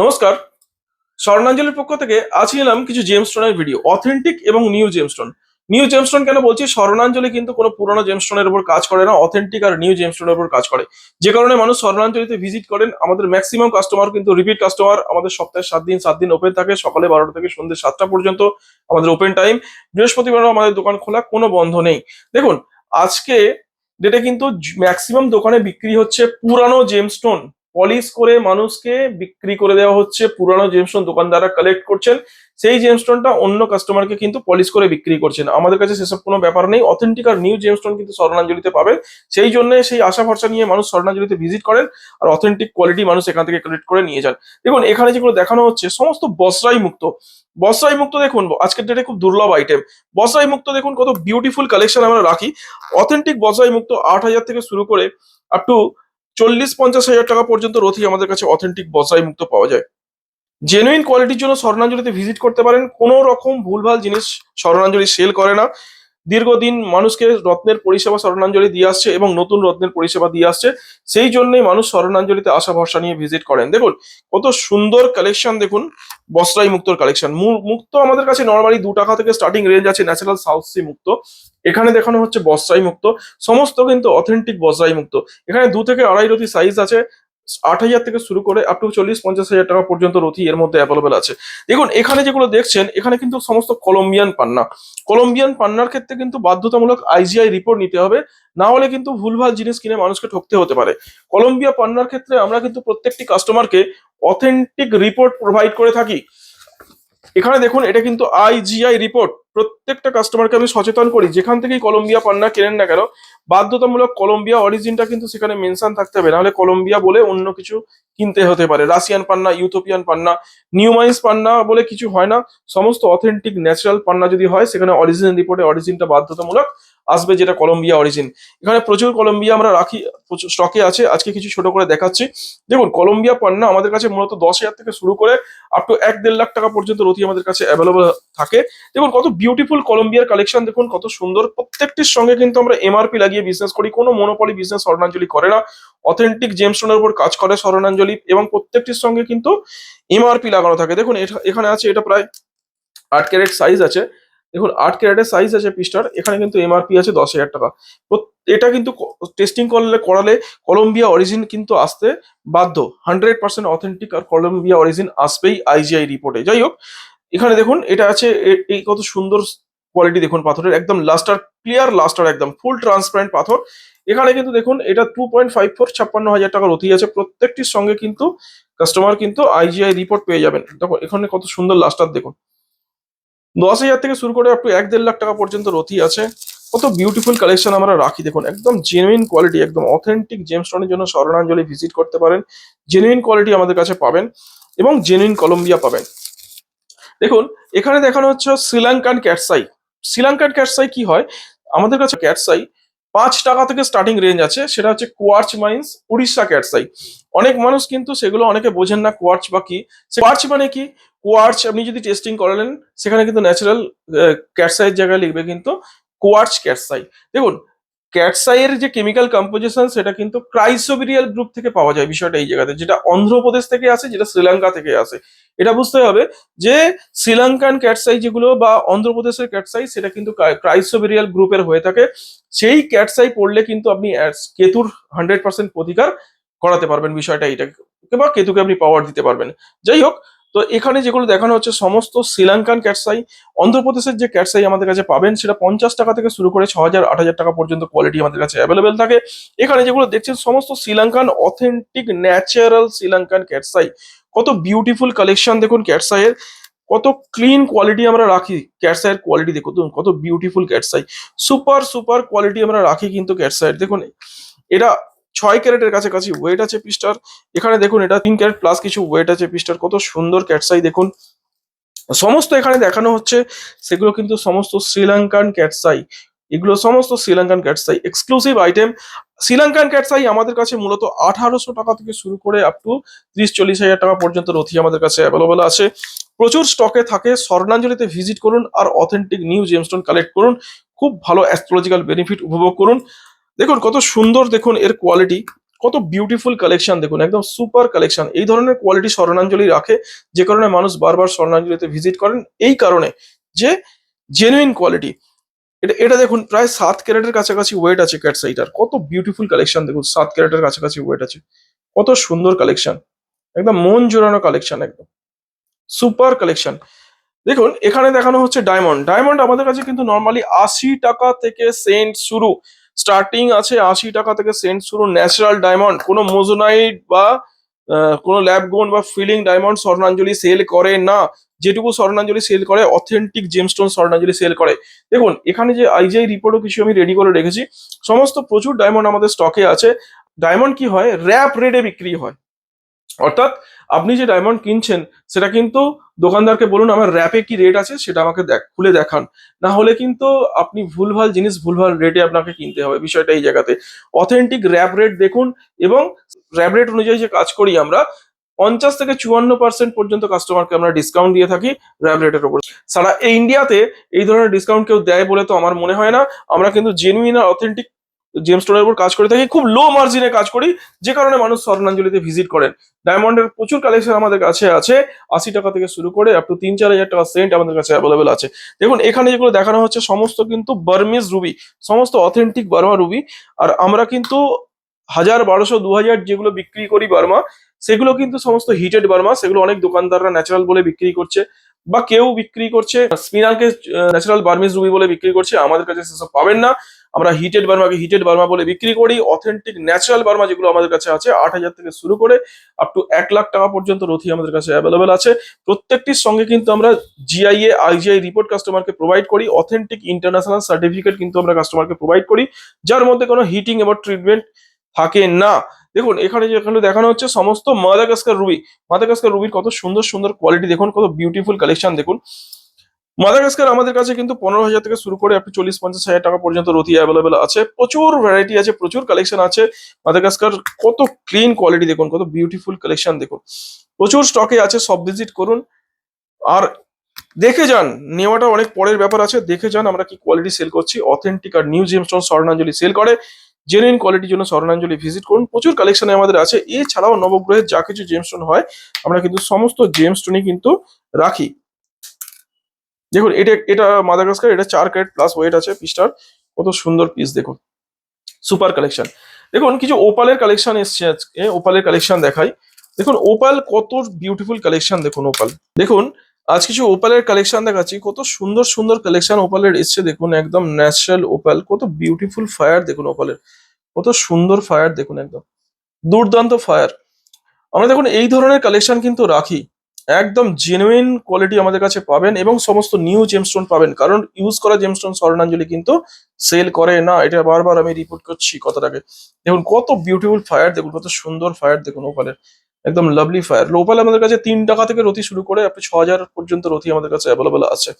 নমস্কার। স্বর্ণাঞ্জলির পক্ষ থেকে আজ এলাম কিছু জেমস্টোনের ভিডিও, অথেন্টিক এবং নিউ জেমস্টোন। নিউ জেমস্টোন কেন বলছি? স্বর্ণাঞ্জলি কিন্তু কোনো পুরোনো জেমস্টোনের উপর কাজ করে না, অথেন্টিক আর নিউ জেমস্টোনের উপর কাজ করে। যে কারণে মানুষ স্বর্ণাঞ্জলিতে ভিজিট করেন। আমাদের ম্যাক্সিমাম কাস্টমার কিন্তু রিপিট কাস্টমার। আমাদের সপ্তাহে 7 দিন ওপেন থাকে, সকালে 12টা থেকে সন্ধ্যে 7টা পর্যন্ত আমাদের ওপেন টাইম। বৃহস্পতিবারও আমাদের দোকান খোলা, কোনো বন্ধ নেই। দেখুন, আজকে ডেটে কিন্তু ম্যাক্সিমাম দোকানে বিক্রি হচ্ছে পুরানো জেমস্টোন, পলিশ করে মানুষকে বিক্রি করে দেওয়া হচ্ছে। পুরানো জেমস্টোন দোকানদাররা কালেক্ট করছেন, সেই জেমস্টোনটা অন্য কাস্টমারকে কিন্তু পলিশ করে বিক্রি করছেন। আমাদের কাছে সেসব কোনো ব্যাপার নেই। অথেন্টিক আর নিউ জেমস্টোন কিন্তু স্বর্ণাঞ্জলিতে পাবেন। সেই জন্য সেই আশা ভরসা নিয়ে মানুষ স্বর্ণাঞ্জলিতে ভিজিট করেন, আর অথেন্টিক কোয়ালিটি মানুষ এখান থেকে কালেক্ট করে নিয়ে যান। দেখুন, এখানে যেগুলো দেখানো হচ্ছে সমস্ত বসরাই মুক্ত। বসরাই মুক্ত দেখুন, আজকের ডেটে খুব দুর্লভ আইটেম। বসরাই মুক্ত দেখুন কত বিউটিফুল কালেকশন আমরা রাখি। অথেন্টিক বসরাই মুক্ত 8,000 থেকে শুরু করে আপ টু 40-50 হাজার টাকা পর্যন্ত রথি আমাদের কাছে অথেন্টিক বসাই মুক্ত পাওয়া যায়। জেনুইন কোয়ালিটির জন্য স্বর্ণাঞ্জলিতে ভিজিট করতে পারেন। কোনো রকম ভুলভাল জিনিস স্বর্ণাঞ্জলি সেল করে না। দীর্ঘদিন মানুষকে রত্নের পরিষেবা স্বর্ণাঞ্জলি দিয়ে আসছে এবং নতুন রত্নের পরিষেবা দিয়ে আসছে। সেই জন্যই মানুষ স্বর্ণাঞ্জলিতে আশা ভরসা নিয়ে ভিজিট করেন। দেখুন কত সুন্দর কালেকশন, দেখুন বস্ত্রাই মুক্তর কালেকশন। মুক্ত আমাদের কাছে নর্মালি 2 টাকা থেকে স্টার্টিং রেঞ্জ আছে, ন্যাচারাল সাউথ সি মুক্ত। এখানে দেখানো হচ্ছে বস্ত্রাই মুক্ত, সমস্ত কিন্তু অথেন্টিক বস্ত্রাই মুক্ত। এখানে 2 থেকে 2.5 রতি সাইজ আছে। 8,000 থেকে শুরু করে আপ টু 40-50 হাজার টাকা পর্যন্ত রথি এর মধ্যে অ্যাভেলেবেল আছে। দেখুন এখানে যেগুলো দেখছেন, এখানে কিন্তু সমস্ত কলম্বিয়ান পান্না। কলম্বিয়ান পান্নার ক্ষেত্রে কিন্তু বাধ্যতামূলক আইজিআই রিপোর্ট নিতে হবে, না হলে কিন্তু ভুলভাল জিনিস কিনে মানুষকে ঠকতে হতে পারে। কলম্বিয়া পান্নার ক্ষেত্রে আমরা কিন্তু প্রত্যেকটি কাস্টমারকে অথেন্টিক রিপোর্ট প্রোভাইড করে থাকি। এখানে দেখুন, এটা কিন্তু আইজিআই রিপোর্ট। প্রত্যেকটা কাস্টমারকে আমি সচেতন করি, যেখান থেকেই কলম্বিয়া পান্না কেনেন না কেন, বাধ্যতামূলক কলম্বিয়া অরিজিনটা কিন্তু সেখানে মেনশন থাকতে হবে, নাহলে কলম্বিয়া বলে অন্য কিছু কিনতে হতে পারে। রাশিয়ান পান্না, ইউথোপিয়ান পান্না, নিউমাইন্স পান্না বলে কিছু হয় না। সমস্ত অথেন্টিক ন্যাচারাল পান্না যদি হয়, সেখানে অরিজিন রিপোর্টে অরিজিনটা বাধ্যতামূলক আসবে, যেটা কলম্বিয়া অরিজিন। এখানে প্রচুর কলম্বিয়া আমরা রাখি, প্রচুর স্টকে আছে। আজকে কিছু ছোট করে দেখাচ্ছি। দেখুন কলম্বিয়া পান্না আমাদের কাছে মূলত 10,000 থেকে শুরু করে আপ টু 1-1.5 লাখ টাকা পর্যন্ত রতি আমাদের কাছে অ্যাভেলেবল থাকে। দেখুন কত বিউটিফুল কলম্বিয়ার কালেকশন, দেখুন কত সুন্দর। প্রত্যেকটির সঙ্গে কিন্তু আমরা এমআরপি লাগিয়ে বিজনেস করি, কোনো মনোপলি বিজনেস স্বর্ণাঞ্জলি করে না। অথেন্টিক জেমস্টোনের উপর কাজ করে স্বর্ণাঞ্জলি, এবং প্রত্যেকটির সঙ্গে কিন্তু এমআরপি লাগানো থাকে। দেখুন এখানে আছে, এটা প্রায় 8 ক্যারেট সাইজ আছে। দেখুন 8 ক্যারেটের সাইজ আছে পিসটার। এখানে কিন্তু এমআরপি আছে 10,000 টাকা। এটা কিন্তু টেস্টিং করালে কলম্বিয়া অরিজিন কিন্তু আসতে বাধ্য। 100% অথেন্টিক আর কলম্বিয়া অরিজিন আসবেই আইজিআই রিপোর্টে। যাই হোক, এখানে দেখুন এটা আছে, এই কত সুন্দর কোয়ালিটি দেখুন পাথরের, একদম লাস্টার, ক্লিয়ার লাস্টার, একদম ফুল ট্রান্সপারেন্ট পাথর। এখানে কিন্তু দেখুন এটা 2.54, 56,000 টাকা রতি আছে। প্রত্যেকটির সঙ্গে কিন্তু কাস্টমার কিন্তু আইজিআই রিপোর্ট পেয়ে যাবেন। দেখো এখানে কত সুন্দর লাস্টার দেখুন। 10,000 থেকে শুরু করে আপ টু 1-1.5 লাখ টাকা পর্যন্ত রথি আছে। কত বিউটিফুল কালেকশন আমরা রাখি। দেখুন একদম জেনুইন কোয়ালিটি, একদম অথেন্টিক জেমস্টোনের জন্য স্বর্ণাঞ্জলি ভিজিট করতে পারেন। জেনুইন কোয়ালিটি আমাদের কাছে পাবেন এবং জেনুইন কলম্বিয়া পাবেন। দেখুন এখানে দেখানো হচ্ছে শ্রীলঙ্কান ক্যাটসাই। শ্রীলঙ্কান ক্যাটসাই কি হয়, আমাদের কাছে ক্যাটসাই 5 টাকা থেকে স্টার্টিং রেঞ্জ আছে। সেটা হচ্ছে কোয়ার্চ মাইন্স উড়িষ্যা ক্যাটসাই। অনেক মানুষ কিন্তু সেগুলো অনেকে বোঝেন না কোয়ার্চ বা কি। কোয়ার্চ মানে কি? কোয়ার্চ আপনি যদি টেস্টিং করালেন, সেখানে কিন্তু ন্যাচারাল ক্যাটসাইয়ের জায়গায় লিখবে কিন্তু কোয়ার্চ ক্যাটসাই। দেখুন ক্যাটসাইয়ের যে কেমিক্যাল কম্পোজিশন, সেটা কিন্তু ক্রাইসোবিরিয়াল গ্রুপ থেকে পাওয়া যায়। বিষয়টা এই জায়গাতে, যেটা অন্ধ্রপ্রদেশ থেকে আসে, যেটা শ্রীলঙ্কা থেকে আসে। এটা বুঝতে হবে যে শ্রীলঙ্কান ক্যাটসাই যেগুলো বা অন্ধ্রপ্রদেশের ক্যাটসাই, সেটা কিন্তু ক্রাইসোবেরিয়াল গ্রুপের হয়ে থাকে। সেই ক্যাটসাই পড়লে কিন্তু আপনি কেতুর 100% প্রতিকার করাতে পারবেন। বিষয়টা এইটা, বা কেতুকে আপনি পাওয়ার দিতে পারবেন। যাই হোক, তো এখানে যেগুলো দেখানো হচ্ছে সমস্ত শ্রীলঙ্কান ক্যাটসাই। অন্ধ্রপ্রদেশের যে ক্যাটসাই আমাদের কাছে পাবেন, সেটা 50 টাকা থেকে শুরু করে 6,000-8,000 টাকা পর্যন্ত কোয়ালিটি আমাদের কাছে অ্যাভেলেবেল থাকে। এখানে যেগুলো দেখছেন সমস্ত Sri Lankan authentic natural Sri Lankan cat's eye. কত বিউটিফুল কালেকশন দেখুন ক্যাটসাইয়ের, কত ক্লিন কোয়ালিটি আমরা রাখি। ক্যাটসাইয়ের কোয়ালিটি দেখুন, কত beautiful cat's eye, super super quality আমরা রাখি কিন্তু ক্যাটসাইয়ের। দেখুন এটা 6 ক্যারেটের কাছাকাছি ওয়েট আছে পিসটার। এখানে দেখুন এটা 3 ক্যারেট প্লাস কিছু ওয়েট আছে পিসটার। কত সুন্দর ক্যাটসাই দেখুন। সমস্ত এখানে দেখানো হচ্ছে সেগুলো কিন্তু সমস্ত শ্রীলঙ্কান ক্যাটসাই। এগুলো সমস্ত Sri Lankan cat's eye exclusive item. Sri Lankan cat's eye আমাদের কাছে মূলত 1,800 টাকা থেকে শুরু করে আপ টু 30-40 হাজার টাকা পর্যন্ত রথি আমাদের কাছে অ্যাভেলেবল আছে। প্রচুর স্টকে থাকে। স্বর্ণাঞ্জলিতে ভিজিট করুন আর অথেন্টিক নিউ জেমস্টোন কালেক্ট করুন। খুব ভালো অ্যাস্ট্রোলজিক্যাল বেনিফিট উপভোগ করুন। দেখুন কত সুন্দর, দেখুন এর কোয়ালিটি, কত বিউটিফুল কালেকশন দেখুন, একদম সুপার কালেকশন। এই ধরনের কোয়ালিটি স্বর্ণাঞ্জলি রাখে, যে কারণে মানুষ বারবার স্বর্ণাঞ্জলিতে ভিজিট করেন, এই কারণে যে জেনুইন কোয়ালিটি। এটা এটা দেখুন, প্রায় 7 ক্যারেটের কাছাকাছি ওয়েট আছে ক্যাটস এইটার। কত বিউটিফুল কালেকশন দেখুন, 7 ক্যারেটের কাছাকাছি ওয়েট আছে। কত সুন্দর কালেকশন, একদম মন জোড়ানো কালেকশন, একদম সুপার কালেকশন। দেখুন এখানে দেখানো হচ্ছে ডায়মন্ড। ডায়মন্ড আমাদের কাছে কিন্তু নর্মালি 80 টাকা থেকে সেন্ট শুরু, স্টার্টিং আছে 80 টাকা থেকে সেন্ট শুরু। ন্যাচারাল ডায়মন্ড, কোনো মোজোনাইট বা কোনো ল্যাব গোন বা ফিলিং ডায়মন্ড স্বর্ণাঞ্জলি সেল করে না। যেটুকু স্বর্ণাঞ্জলি সেল করে অথেন্টিক জেমস্টোন স্বর্ণাঞ্জলি সেল করে। দেখুন এখানে যে আইজিআই রিপোর্টও কিছু আমি রেডি করে রেখেছি, সমস্ত প্রচুর ডায়মন্ড আমাদের স্টকে আছে। ডায়মন্ড কি হয়, র্যাপ রেটে বিক্রি হয়। অর্থাৎ আপনি যে ডায়মন্ড কিনছেন সেটা কিন্তু দোকানদারকে বলুন আমার র্যাপে কি রেট আছে সেটা আমাকে খুলে দেখান। না হলে কিন্তু আপনি ভুলভাল জিনিস ভুলভাল রেটে আপনাকে কিনতে হবে। বিষয়টা এই জায়গাতে অথেন্টিক র্যাপ রেট দেখুন, এবং র্যাপ রেট অনুযায়ী যে কাজ করি আমরা, 50 থেকে 54% পর্যন্ত কাস্টমারকে আমরা ডিসকাউন্ট দিয়ে থাকি র্যাপ রেটের উপর। সারা ইন্ডিয়াতে এই ধরনের ডিসকাউন্ট কেউ দেয় বলে তো আমার মনে হয় না। আমরা কিন্তু জেনুইন আর অথেন্টিক জেমস্টোনের উপর কাজ করে থাকি, খুব লো মার্জিনে কাজ করি, যে কারণে মানুষ স্বর্ণাঞ্জলিতে ভিজিট করেন। ডায়মন্ডের প্রচুর কালেকশন আমাদের কাছে আছে, 80 টাকা থেকে শুরু করে আপ টু 3-4 হাজার টাকা সেন্ট আমাদের কাছে অ্যাভেলেবেল আছে। দেখুন এখানে যেগুলো দেখানো হচ্ছে সমস্ত কিন্তু বার্মিজ রুবি, সমস্ত অথেন্টিক বার্মা রুবি। আর আমরা কিন্তু 1000, 1200, 2000 যেগুলো বিক্রি করি বার্মা, সেগুলো কিন্তু সমস্ত হিটেড বার্মা। সেগুলো অনেক দোকানদাররা ন্যাচারাল বলে বিক্রি করছে, বা কেউ বিক্রি করছে স্পিনালকে ন্যাচারাল বার্মিজ রুবি বলে বিক্রি করছে। আমাদের কাছে সেসব পাবেন না। আমরা হিটেড বার্মাকে হিটেড বার্মা বলে বিক্রি করি। অথেন্টিক ন্যাচারাল বার্মা যেগুলো আমাদের কাছে আছে 8,000 থেকে শুরু করে আপ টু 1 লাখ টাকা পর্যন্ত রথি আমাদের কাছে অ্যাভেলেবেল আছে। প্রত্যেকটির সঙ্গে কিন্তু আমরা জিআইএ আইজিআই রিপোর্ট কাস্টমারকে প্রোভাইড করি। অথেন্টিক ইন্টারন্যাশনাল সার্টিফিকেট কিন্তু আমরা কাস্টমারকে প্রোভাইড করি, যার মধ্যে কোনো হিটিং এবং ট্রিটমেন্ট থাকে না। দেখুন এখানে যেখানে দেখানো হচ্ছে সমস্ত মাদাগাস্কার রুবি। মাদাগাস্কার রুবির কত সুন্দর সুন্দর কোয়ালিটি দেখুন, কত বিউটিফুল কালেকশন দেখুন। মাদাগাস্কার আমাদের কাছে কিন্তু 15,000 থেকে শুরু করে আপনি 40-50 হাজার টাকা পর্যন্ত রতি অ্যাভেলেবেল আছে। প্রচুর ভ্যারাইটি আছে, প্রচুর কালেকশন আছে। মাদাগাস্কার কত ক্লিন কোয়ালিটি দেখুন, কত বিউটিফুল কালেকশন দেখুন, প্রচুর স্টকে আছে। সব ভিজিট করুন আর দেখে যান। নেওয়াটা অনেক পরের ব্যাপার আছে, দেখে যান আমরা কি কোয়ালিটি সেল করছি। অথেন্টিক আর নিউ জেমস্টোন স্বর্ণাঞ্জলি সেল করে। জেনুইন কোয়ালিটির জন্য স্বর্ণাঞ্জলি ভিজিট করুন, প্রচুর কালেকশন আমাদের আছে। এছাড়াও নবগ্রহের যা কিছু জেমস্টোন হয় আমরা কিন্তু সমস্ত জেমস্টোনই কিন্তু রাখি। দেখুন এটা এটা মাদাগাস্কার, এটা 4 ক্যারেট প্লাস ওয়েট আছে পিসটার। কত সুন্দর পিস দেখুন, সুপার কালেকশন। দেখুন কিছু ওপালের কালেকশন এসছে আজকে, ওপালের কালেকশন দেখাই। দেখুন ওপাল কত বিউটিফুল কালেকশন দেখুন ওপাল। দেখুন আজ কিছু ওপালের কালেকশন দেখাচ্ছি, কত সুন্দর সুন্দর কালেকশন ওপালের এসছে দেখুন। একদম ন্যাচারাল ওপাল, কত বিউটিফুল ফায়ার দেখুন ওপালের, কত সুন্দর ফায়ার দেখুন, একদম দুর্দান্ত ফায়ার। আমরা দেখুন এই ধরনের কালেকশন কিন্তু রাখি, একদম জেনুইন কোয়ালিটি আমাদের কাছে পাবেন, এবং সমস্ত নিউ জেমস্টোন পাবেন। কারণ ইউজ করা জেমস্টোন স্বর্ণাঞ্জলি কিন্তু সেল করে না, এটা বারবার আমি রিপোর্ট করছি কথাটাকে। দেখুন কত বিউটিফুল ফায়ার দেখুন, কত সুন্দর ফায়ার দেখুন ওপালের, একদম লাভলি ফায়ার। লোপাল আমাদের কাছে 3 টাকা থেকে রতি শুরু করে আপনি 6,000 পর্যন্ত রতি আমাদের কাছে অ্যাভেলেবেল আছে।